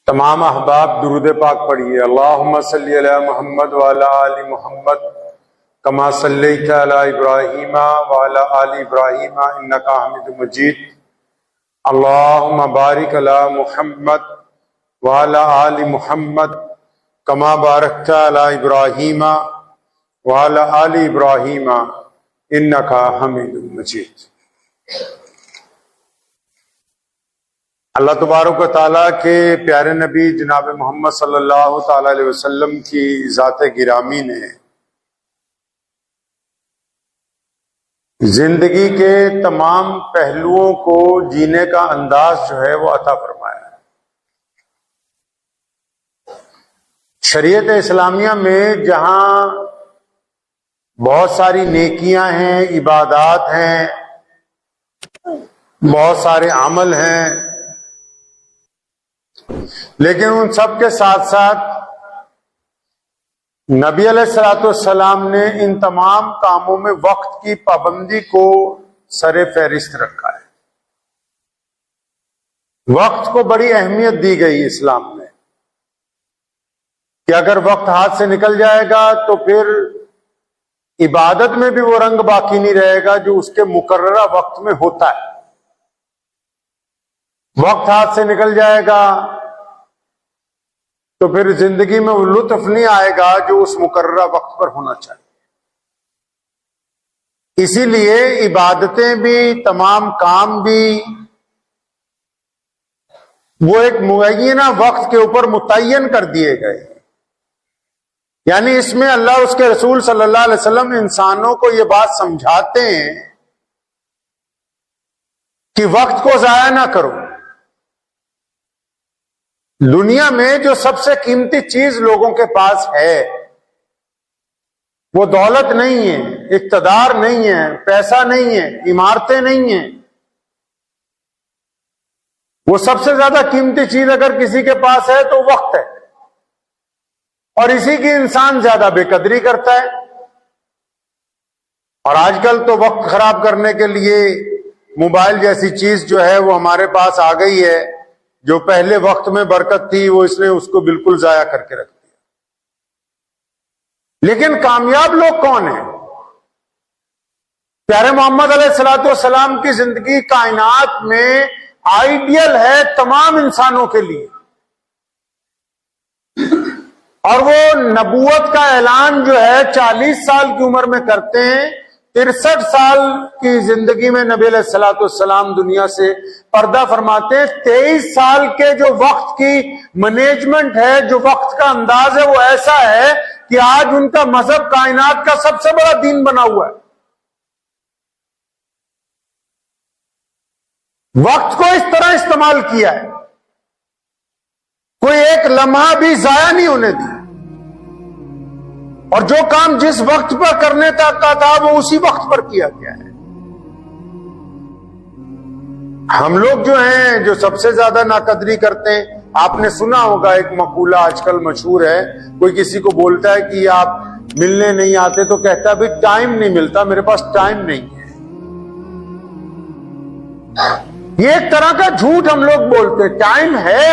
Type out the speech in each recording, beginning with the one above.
تمام احباب درود پاک پڑھیے۔ اللہم صلی علی محمد وعلی آل محمد کما صلیت علی ابراہیم وعلی آل ابراہیم انکا حمید مجید۔ اللہم بارک علی محمد وعلی آل محمد کما بارکت علی ابراہیم وعلی آل ابراہیم انکا حمید مجید۔ اللہ تبارک و تعالیٰ کے پیارے نبی جناب محمد صلی اللہ تعالی علیہ وسلم کی ذات گرامی نے زندگی کے تمام پہلوؤں کو جینے کا انداز جو ہے وہ عطا فرمایا ہے۔ شریعت اسلامیہ میں جہاں بہت ساری نیکیاں ہیں، عبادات ہیں، بہت سارے عمل ہیں، لیکن ان سب کے ساتھ ساتھ نبی علیہ الصلوۃ والسلام نے ان تمام کاموں میں وقت کی پابندی کو سر فہرست رکھا ہے۔ وقت کو بڑی اہمیت دی گئی اسلام میں کہ اگر وقت ہاتھ سے نکل جائے گا تو پھر عبادت میں بھی وہ رنگ باقی نہیں رہے گا جو اس کے مقررہ وقت میں ہوتا ہے۔ وقت ہاتھ سے نکل جائے گا تو پھر زندگی میں وہ لطف نہیں آئے گا جو اس مقررہ وقت پر ہونا چاہیے۔ اسی لیے عبادتیں بھی، تمام کام بھی وہ ایک معینہ وقت کے اوپر متعین کر دیے گئے۔ یعنی اس میں اللہ اس کے رسول صلی اللہ علیہ وسلم انسانوں کو یہ بات سمجھاتے ہیں کہ وقت کو ضائع نہ کرو۔ دنیا میں جو سب سے قیمتی چیز لوگوں کے پاس ہے وہ دولت نہیں ہے، اقتدار نہیں ہے، پیسہ نہیں ہے، عمارتیں نہیں ہیں۔ وہ سب سے زیادہ قیمتی چیز اگر کسی کے پاس ہے تو وقت ہے، اور اسی کی انسان زیادہ بے قدری کرتا ہے۔ اور آج کل تو وقت خراب کرنے کے لیے موبائل جیسی چیز جو ہے وہ ہمارے پاس آ گئی ہے، جو پہلے وقت میں برکت تھی وہ اس نے اس کو بالکل ضائع کر کے رکھ دیا۔ لیکن کامیاب لوگ کون ہیں؟ پیارے محمد علیہ الصلوۃ والسلام کی زندگی کائنات میں آئیڈیل ہے تمام انسانوں کے لیے، اور وہ نبوت کا اعلان جو ہے 40 سال کی عمر میں کرتے ہیں۔ 63 سال کی زندگی میں نبی علیہ الصلوۃ والسلام دنیا سے پردہ فرماتے ہیں۔ 23 سال کے جو وقت کی مینجمنٹ ہے، جو وقت کا انداز ہے، وہ ایسا ہے کہ آج ان کا مذہب کائنات کا سب سے بڑا دین بنا ہوا ہے۔ وقت کو اس طرح استعمال کیا ہے، کوئی ایک لمحہ بھی ضائع نہیں ہونے دیا، اور جو کام جس وقت پر کرنے کا تھا وہ اسی وقت پر کیا گیا ہے۔ ہم لوگ جو ہیں جو سب سے زیادہ ناقدری کرتے ہیں، آپ نے سنا ہوگا ایک مقولہ آج کل مشہور ہے، کوئی کسی کو بولتا ہے کہ آپ ملنے نہیں آتے تو کہتا ہے بھی ٹائم نہیں ملتا، میرے پاس ٹائم نہیں ہے۔ یہ ایک طرح کا جھوٹ ہم لوگ بولتے، ٹائم ہے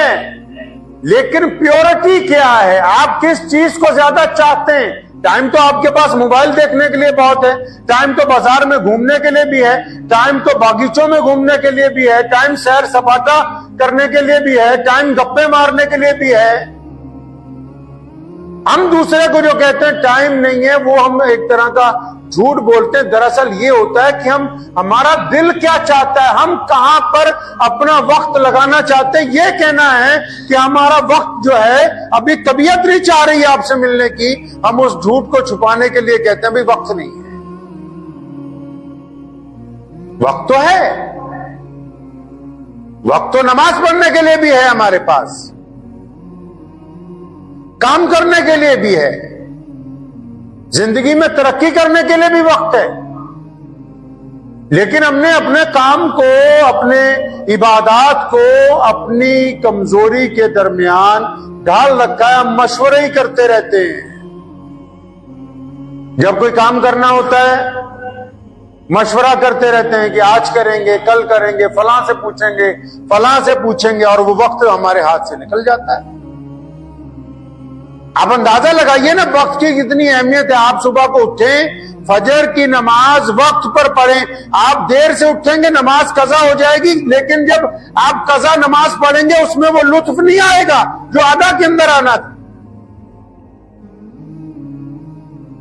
لیکن پیورٹی کیا ہے، آپ کس چیز کو زیادہ چاہتے ہیں؟ ٹائم تو آپ کے پاس موبائل دیکھنے کے لیے بہت ہے، ٹائم تو بازار میں گھومنے کے لیے بھی ہے، ٹائم تو باغیچوں میں گھومنے کے لیے بھی ہے، ٹائم سیر سپاٹا کرنے کے لیے بھی ہے، ٹائم گپے مارنے کے لیے بھی ہے۔ ہم دوسرے کو جو کہتے ہیں ٹائم نہیں ہے، وہ ہم ایک طرح کا جھوٹ بولتے ہیں۔ دراصل یہ ہوتا ہے کہ ہمارا دل کیا چاہتا ہے، ہم کہاں پر اپنا وقت لگانا چاہتے ہیں۔ یہ کہنا ہے کہ ہمارا وقت جو ہے ابھی طبیعت نہیں چاہ رہی ہے آپ سے ملنے کی، ہم اس جھوٹ کو چھپانے کے لیے کہتے ہیں بھی وقت نہیں ہے۔ وقت تو ہے، وقت تو نماز پڑھنے کے لیے بھی ہے ہمارے پاس، کام کرنے کے لیے بھی ہے، زندگی میں ترقی کرنے کے لیے بھی وقت ہے، لیکن ہم نے اپنے کام کو، اپنے عبادات کو اپنی کمزوری کے درمیان ڈال رکھا ہے۔ ہم مشورے ہی کرتے رہتے ہیں۔ جب کوئی کام کرنا ہوتا ہے مشورہ کرتے رہتے ہیں کہ آج کریں گے، کل کریں گے، فلاں سے پوچھیں گے، فلاں سے پوچھیں گے، اور وہ وقت ہمارے ہاتھ سے نکل جاتا ہے۔ آپ اندازہ لگائیے نا وقت کی کتنی اہمیت ہے۔ آپ صبح کو اٹھیں، فجر کی نماز وقت پر پڑھیں۔ آپ دیر سے اٹھیں گے نماز قضا ہو جائے گی، لیکن جب آپ قضا نماز پڑھیں گے اس میں وہ لطف نہیں آئے گا جو ادا کے اندر آنا تھا،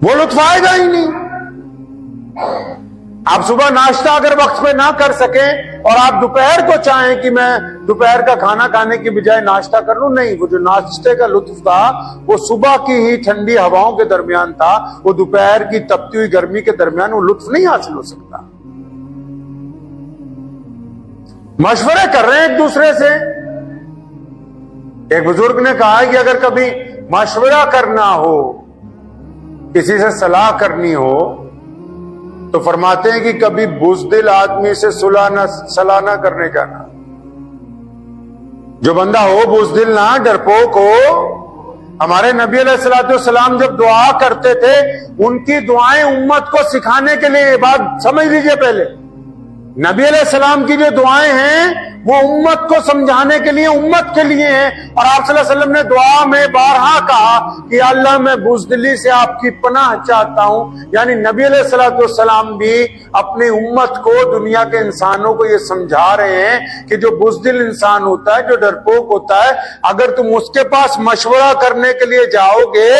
وہ لطف آئے گا ہی نہیں۔ آپ صبح ناشتہ اگر وقت پہ نہ کر سکیں اور آپ دوپہر کو چاہیں کہ میں دوپہر کا کھانا کھانے کی بجائے ناشتہ کر لوں، نہیں، وہ جو ناشتے کا لطف تھا وہ صبح کی ہی ٹھنڈی ہواؤں کے درمیان تھا، وہ دوپہر کی تپتی ہوئی گرمی کے درمیان وہ لطف نہیں حاصل ہو سکتا۔ مشورے کر رہے ہیں ایک دوسرے سے۔ ایک بزرگ نے کہا کہ اگر کبھی مشورہ کرنا ہو، کسی سے صلاح کرنی ہو، تو فرماتے ہیں کہ کبھی بزدل آدمی سے صلاح نہ کرنے جانا۔ جو بندہ ہو بزدل نہ، ڈرپوک ہو۔ ہمارے نبی علیہ الصلوۃ والسلام جب دعا کرتے تھے، ان کی دعائیں امت کو سکھانے کے لیے، یہ بات سمجھ لیجئے پہلے، نبی علیہ السلام کی جو دعائیں ہیں وہ امت کو سمجھانے کے لیے، امت کے لیے ہیں۔ اور آپ صلی اللہ علیہ وسلم نے دعا میں بارہا کہا کہ اللہ میں بزدلی سے آپ کی پناہ چاہتا ہوں۔ یعنی نبی علیہ الصلوۃ والسلام بھی اپنی امت کو، دنیا کے انسانوں کو یہ سمجھا رہے ہیں کہ جو بزدل انسان ہوتا ہے، جو ڈرپوک ہوتا ہے، اگر تم اس کے پاس مشورہ کرنے کے لیے جاؤ گے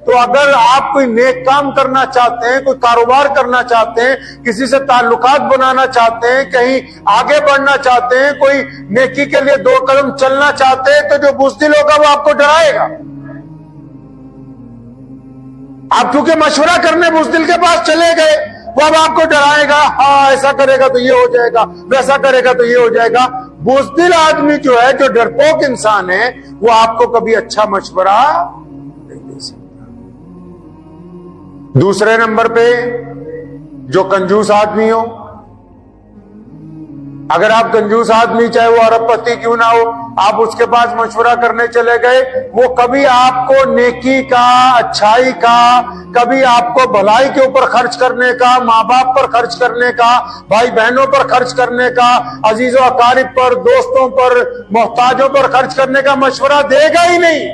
تو اگر آپ کوئی نیک کام کرنا چاہتے ہیں، کوئی کاروبار کرنا چاہتے ہیں، کسی سے تعلقات بنانا چاہتے ہیں، کہیں آگے بڑھنا چاہتے ہیں، کوئی نیکی کے لیے 2 قدم چلنا چاہتے ہیں، تو جو بزدل ہوگا وہ آپ کو ڈرائے گا۔ آپ کیونکہ مشورہ کرنے بزدل کے پاس چلے گئے، وہ اب آپ کو ڈرائے گا، ہاں ایسا کرے گا تو یہ ہو جائے گا، ویسا کرے گا تو یہ ہو جائے گا۔ بزدل آدمی جو ہے، جو ڈرپوک انسان ہے، وہ آپ کو کبھی اچھا مشورہ نہیں دے سکتا۔ دوسرے نمبر پہ جو کنجوس آدمی ہو، اگر آپ کنجوس آدمی، چاہے وہ ارب پتی کیوں نہ ہو، آپ اس کے پاس مشورہ کرنے چلے گئے، وہ کبھی آپ کو نیکی کا، اچھائی کا، کبھی آپ کو بھلائی کے اوپر خرچ کرنے کا، ماں باپ پر خرچ کرنے کا، بھائی بہنوں پر خرچ کرنے کا، عزیز و اقارب پر، دوستوں پر، محتاجوں پر خرچ کرنے کا مشورہ دے گا ہی نہیں،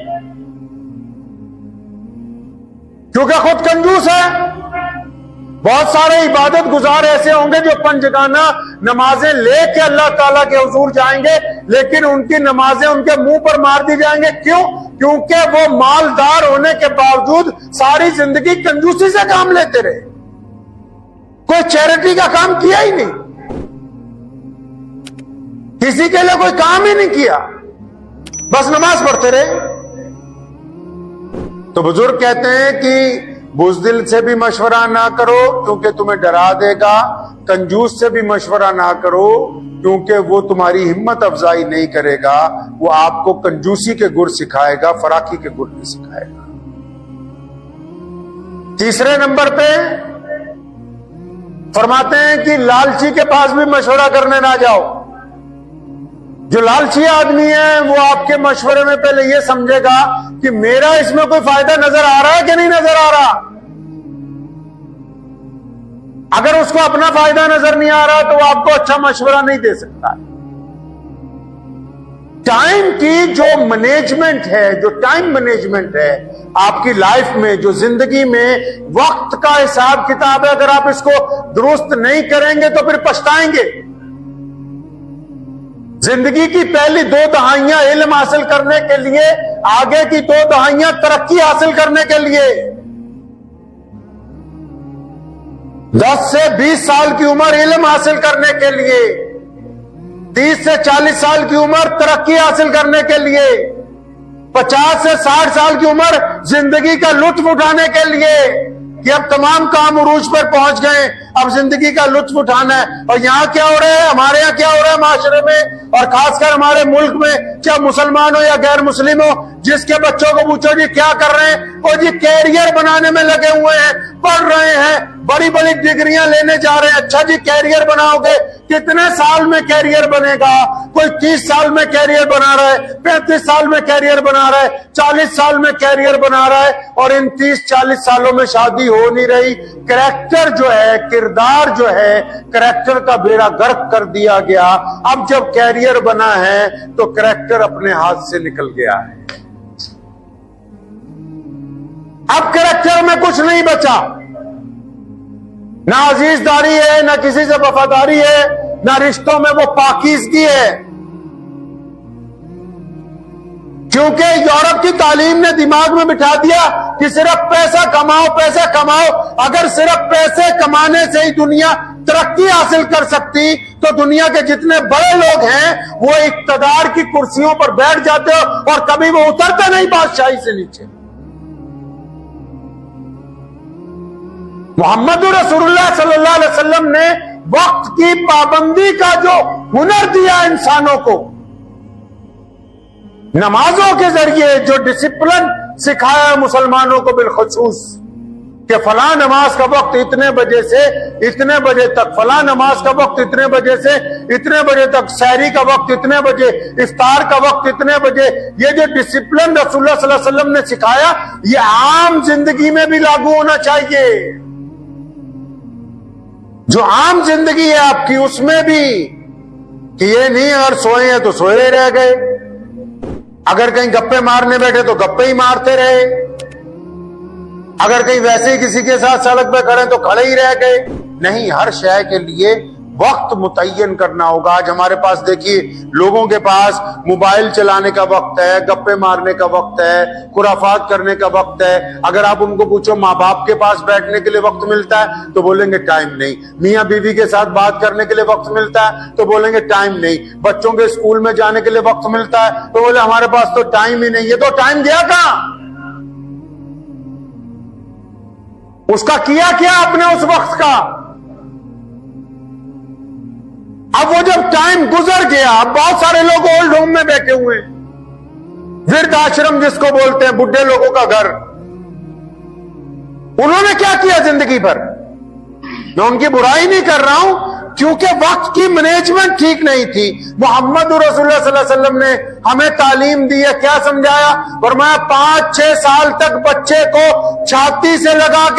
کیونکہ خود کنجوس ہے۔ بہت سارے عبادت گزار ایسے ہوں گے جو پنجگانہ نمازیں لے کے اللہ تعالیٰ کے حضور جائیں گے، لیکن ان کی نمازیں ان کے منہ پر مار دی جائیں گے۔ کیوں؟ کیونکہ وہ مالدار ہونے کے باوجود ساری زندگی کنجوسی سے کام لیتے رہے، کوئی چیریٹی کا کام کیا ہی نہیں، کسی کے لیے کوئی کام ہی نہیں کیا، بس نماز پڑھتے رہے۔ تو بزرگ کہتے ہیں کہ بزدل سے بھی مشورہ نہ کرو کیونکہ تمہیں ڈرا دے گا، کنجوس سے بھی مشورہ نہ کرو کیونکہ وہ تمہاری ہمت افزائی نہیں کرے گا، وہ آپ کو کنجوسی کے گر سکھائے گا، فراخی کے گر نہیں سکھائے گا۔ تیسرے نمبر پہ فرماتے ہیں کہ لالچی کے پاس بھی مشورہ کرنے نہ جاؤ۔ جو لالچی آدمی ہے وہ آپ کے مشورے میں پہلے یہ سمجھے گا کہ میرا اس میں کوئی فائدہ نظر آ رہا ہے کہ نہیں نظر آ رہا۔ اگر اس کو اپنا فائدہ نظر نہیں آ رہا تو وہ آپ کو اچھا مشورہ نہیں دے سکتا۔ ٹائم کی جو مینجمنٹ ہے، جو ٹائم مینجمنٹ ہے آپ کی لائف میں، جو زندگی میں وقت کا حساب کتاب ہے، اگر آپ اس کو درست نہیں کریں گے تو پھر پچھتائیں گے۔ زندگی کی پہلی 2 دہائیاں علم حاصل کرنے کے لیے، آگے کی 2 دہائیاں ترقی حاصل کرنے کے لیے، 10 سے 20 سال کی عمر علم حاصل کرنے کے لیے، 30 سے 40 سال کی عمر ترقی حاصل کرنے کے لیے، 50 سے 60 سال کی عمر زندگی کا لطف اٹھانے کے لیے، کہ اب تمام کام عروج پر پہنچ گئے، اب زندگی کا لطف اٹھانا ہے۔ اور یہاں کیا ہو رہا ہے، ہمارے یہاں کیا ہو رہا ہے معاشرے میں، اور خاص کر ہمارے ملک میں، چاہے مسلمان ہو یا غیر مسلم ہو، جس کے بچوں کو پوچھو جی کیا کر رہے ہیں، وہ جی کیریئر بنانے میں لگے ہوئے ہیں، پڑھ رہے ہیں، بڑی بڑی ڈگریاں لینے جا رہے ہیں۔ اچھا جی کیریئر بناؤ گے، کتنے سال میں کیریئر بنے گا؟ کوئی 30 سال میں کیریئر بنا رہا ہے، 35 سال میں کیریئر بنا رہا ہے، 40 سال میں کیریئر بنا رہا ہے، اور ان 30-40 سالوں میں شادی ہو نہیں رہی۔ کریکٹر جو ہے، کردار جو ہے، کریکٹر کا بیڑا غرق کر دیا گیا۔ اب جب کیریئر بنا ہے تو کریکٹر اپنے ہاتھ سے نکل گیا ہے۔ اب کریکٹر میں کچھ نہیں بچا، نہ عزیزداری ہے، نہ کسی سے وفاداری ہے، نہ رشتوں میں وہ پاکیزگی ہے، کیونکہ یورپ کی تعلیم نے دماغ میں بٹھا دیا کہ صرف پیسہ کماؤ، پیسہ کماؤ۔ اگر صرف پیسے کمانے سے ہی دنیا ترقی حاصل کر سکتی تو دنیا کے جتنے بڑے لوگ ہیں وہ اقتدار کی کرسیوں پر بیٹھ جاتے اور کبھی وہ اترتے نہیں بادشاہی سے نیچے۔ محمد رسول اللہ صلی اللہ علیہ وسلم نے وقت کی پابندی کا جو ہنر دیا انسانوں کو، نمازوں کے ذریعے جو ڈسپلن سکھایا مسلمانوں کو بالخصوص، کہ فلاں نماز کا وقت اتنے بجے سے اتنے بجے تک، فلاں نماز کا وقت اتنے بجے سے اتنے بجے تک، سحری کا وقت اتنے بجے، افطار کا وقت اتنے بجے، یہ جو ڈسپلن رسول اللہ صلی اللہ علیہ وسلم نے سکھایا، یہ عام زندگی میں بھی لاگو ہونا چاہیے۔ جو عام زندگی ہے آپ کی، اس میں بھی، کہ یہ نہیں اگر سوئے ہیں تو سوئے رہ گئے، اگر کہیں گپے مارنے بیٹھے تو گپے ہی مارتے رہے، اگر کہیں ویسے ہی کسی کے ساتھ سڑک پہ کھڑے تو کھڑے ہی رہ گئے۔ نہیں، ہر شے کے لیے وقت متعین کرنا ہوگا۔ آج ہمارے پاس دیکھیے، لوگوں کے پاس موبائل چلانے کا وقت ہے، گپے مارنے کا وقت ہے، خرافات کرنے کا وقت ہے۔ اگر آپ ان کو پوچھو ماں باپ کے پاس بیٹھنے کے لیے وقت ملتا ہے تو بولیں گے ٹائم نہیں، میاں بیوی کے ساتھ بات کرنے کے لیے وقت ملتا ہے تو بولیں گے ٹائم نہیں، بچوں کے اسکول میں جانے کے لیے وقت ملتا ہے تو بولے ہمارے پاس تو ٹائم ہی نہیں۔ یہ تو ٹائم گیا کہاں؟ اس کا کیا آپ نے اس وقت کا؟ اب وہ جب ٹائم گزر گیا، اب بہت سارے لوگ اولڈ ہوم میں بیٹھے ہوئے ہیں، ورد آشرم جس کو بولتے ہیں، بڈھے لوگوں کا گھر۔ انہوں نے کیا کیا زندگی بھر؟ میں ان کی برائی نہیں کر رہا ہوں، کیونکہ وقت کی مینجمنٹ ٹھیک نہیں تھی۔ محمد رسول اللہ صلی اللہ علیہ وسلم نے ہمیں تعلیم دی ہے، کیا سمجھایا؟ فرمایا 5-6 سال تک بچے کو چھاتی سے لگا کے